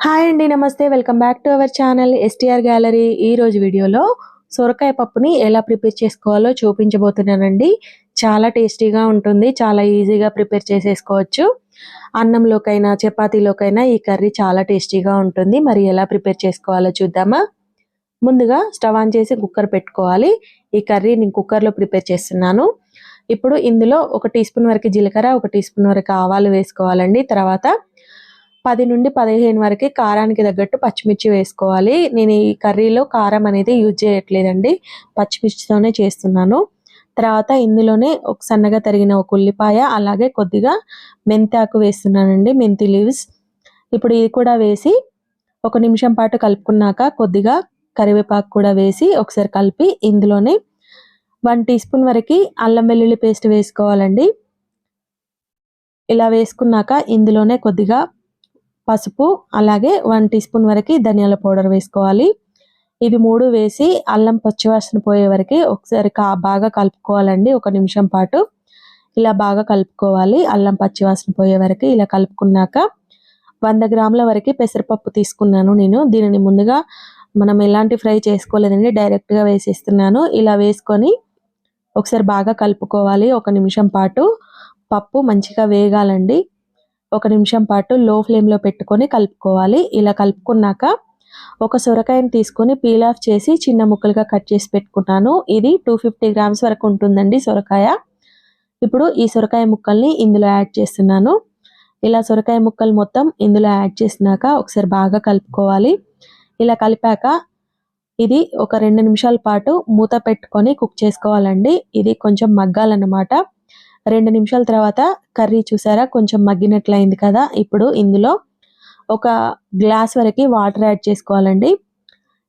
Hi అండి, నమస్తే. Welcome back to our channel STR gallery. ఈ రోజు వీడియోలో సొరకాయ పప్పుని ఎలా ప్రిపేర్ చేసుకోవాలో చూపించబోతున్నానండి. చాలా టేస్టీగా ఉంటుంది, చాలా ఈజీగా ప్రిపేర్ చేసేసుకోవచ్చు. అన్నంలోకైనా చపాతీలోకైనా ఈ కర్రీ చాలా టేస్టీగా ఉంటుంది. మరి ఎలా ప్రిపేర్ చేసుకోవాలో చూద్దామా? ముందుగా స్టవ్ ఆన్ చేసి కుక్కర్ పెట్టుకోవాలి. ఈ కర్రీ నేను కుక్కర్లో ప్రిపేర్ చేస్తున్నాను. ఇప్పుడు ఇందులో 1 టీ స్పూన్ వరకు జీలకర్ర, 1 టీ స్పూన్ వరకు ఆవాలు వేసుకోవాలండి. తర్వాత 10 నుండి 15 వరకు కారానికి తగ్గట్టు పచ్చిమిర్చి వేసుకోవాలి. నేను ఈ కర్రీలో కారం అనేది యూజ్ చేయట్లేదండి, పచ్చిమిర్చితోనే చేస్తున్నాను. తర్వాత ఇందులోనే ఒక సన్నగా తరిగిన ఒక ఉల్లిపాయ, అలాగే కొద్దిగా మెంతాకు వేస్తున్నానండి, మెంతి లీవ్స్. ఇప్పుడు ఇది కూడా వేసి 1 నిమిషం పాటు కలుపుకున్నాక కొద్దిగా కరివేపాకు కూడా వేసి ఒకసారి కలిపి ఇందులోనే 1 టీ స్పూన్ వరకు అల్లం వెల్లుల్లి పేస్ట్ వేసుకోవాలండి. ఇలా వేసుకున్నాక ఇందులోనే కొద్దిగా పసుపు, అలాగే 1 టీ స్పూన్ వరకు ధనియాల పౌడర్ వేసుకోవాలి. ఇవి 3 వేసి అల్లం పచ్చివాసన పోయే వరకు ఒకసారి బాగా కలుపుకోవాలండి. 1 నిమిషం పాటు ఇలా బాగా కలుపుకోవాలి. అల్లం పచ్చివాసన పోయే వరకు ఇలా కలుపుకున్నాక 100 గ్రాముల వరకు పెసరపప్పు తీసుకున్నాను నేను. దీనిని ముందుగా మనం ఎలాంటి ఫ్రై చేసుకోలేదండి, డైరెక్ట్గా వేసేస్తున్నాను. ఇలా వేసుకొని ఒకసారి బాగా కలుపుకోవాలి. 1 నిమిషం పాటు పప్పు మంచిగా వేగాలండి. 1 నిమిషం పాటు లో ఫ్లేమ్లో పెట్టుకొని కలుపుకోవాలి. ఇలా కలుపుకున్నాక ఒక సొరకాయని తీసుకొని పీల్ ఆఫ్ చేసి చిన్న ముక్కలుగా కట్ చేసి పెట్టుకున్నాను. ఇది 250 గ్రామ్స్ వరకు ఉంటుందండి సొరకాయ. ఇప్పుడు ఈ సొరకాయ ముక్కల్ని ఇందులో యాడ్ చేస్తున్నాను. ఇలా సొరకాయ ముక్కలు మొత్తం ఇందులో యాడ్ చేసినాక ఒకసారి బాగా కలుపుకోవాలి. ఇలా కలిపాక ఇది ఒక 2 నిమిషాల పాటు మూత పెట్టుకొని కుక్ చేసుకోవాలండి. ఇది కొంచెం మగ్గాలన్నమాట. 2 నిమిషాల తర్వాత కర్రీ చూసారా కొంచెం మగ్గినట్లయింది కదా. ఇప్పుడు ఇందులో ఒక గ్లాస్ వరకు వాటర్ యాడ్ చేసుకోవాలండి.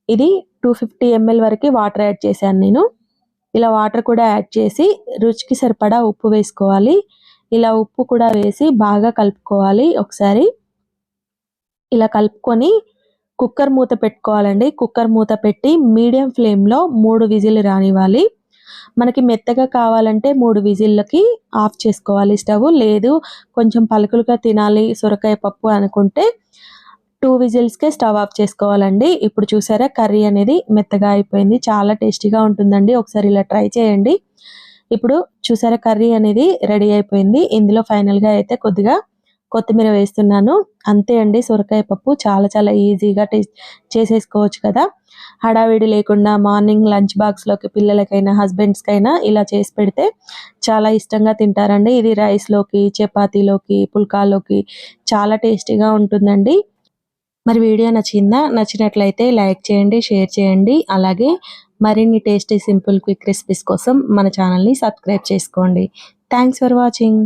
ఇది 250 ml వరకు వాటర్ యాడ్ చేశాను నేను. ఇలా వాటర్ కూడా యాడ్ చేసి రుచికి సరిపడా ఉప్పు వేసుకోవాలి. ఇలా ఉప్పు కూడా వేసి బాగా కలుపుకోవాలి. ఒకసారి ఇలా కలుపుకొని కుక్కర్ మూత పెట్టుకోవాలండి. కుక్కర్ మూత పెట్టి మీడియం ఫ్లేమ్లో 3 విజిల్ రానివ్వాలి. మనకి మెత్తగా కావాలంటే 3 విజిల్లకి ఆఫ్ చేసుకోవాలి స్టవ్. లేదు కొంచెం పలుకులుగా తినాలి సొరకాయ పప్పు అనుకుంటే 2 విజిల్స్కే స్టవ్ ఆఫ్ చేసుకోవాలండి. ఇప్పుడు చూసారా కర్రీ అనేది మెత్తగా అయిపోయింది, చాలా టేస్టీగా ఉంటుందండి. ఒకసారి ఇలా ట్రై చేయండి. ఇప్పుడు చూసారా కర్రీ అనేది రెడీ అయిపోయింది. ఇందులో ఫైనల్గా అయితే కొద్దిగా కొత్తిమీర వేస్తున్నాను. అంతే అండి, సొరకాయ పప్పు చాలా చాలా ఈజీగా చేసేసుకోవచ్చు కదా. హడావిడి లేకుండా మార్నింగ్ లంచ్ బాక్స్లోకి పిల్లలకైనా హస్బెండ్స్కైనా ఇలా చేసి పెడితే చాలా ఇష్టంగా తింటారండి. ఇది రైస్లోకి, చపాతీలోకి, పుల్కాలోకి చాలా టేస్టీగా ఉంటుందండి. మరి వీడియో నచ్చిందా? నచ్చినట్లయితే లైక్ చేయండి, షేర్ చేయండి. అలాగే మరిన్ని టేస్టీ సింపుల్ క్విక్ రెసిపీస్ కోసం మన ఛానల్ని సబ్స్క్రైబ్ చేసుకోండి. Thanks for watching.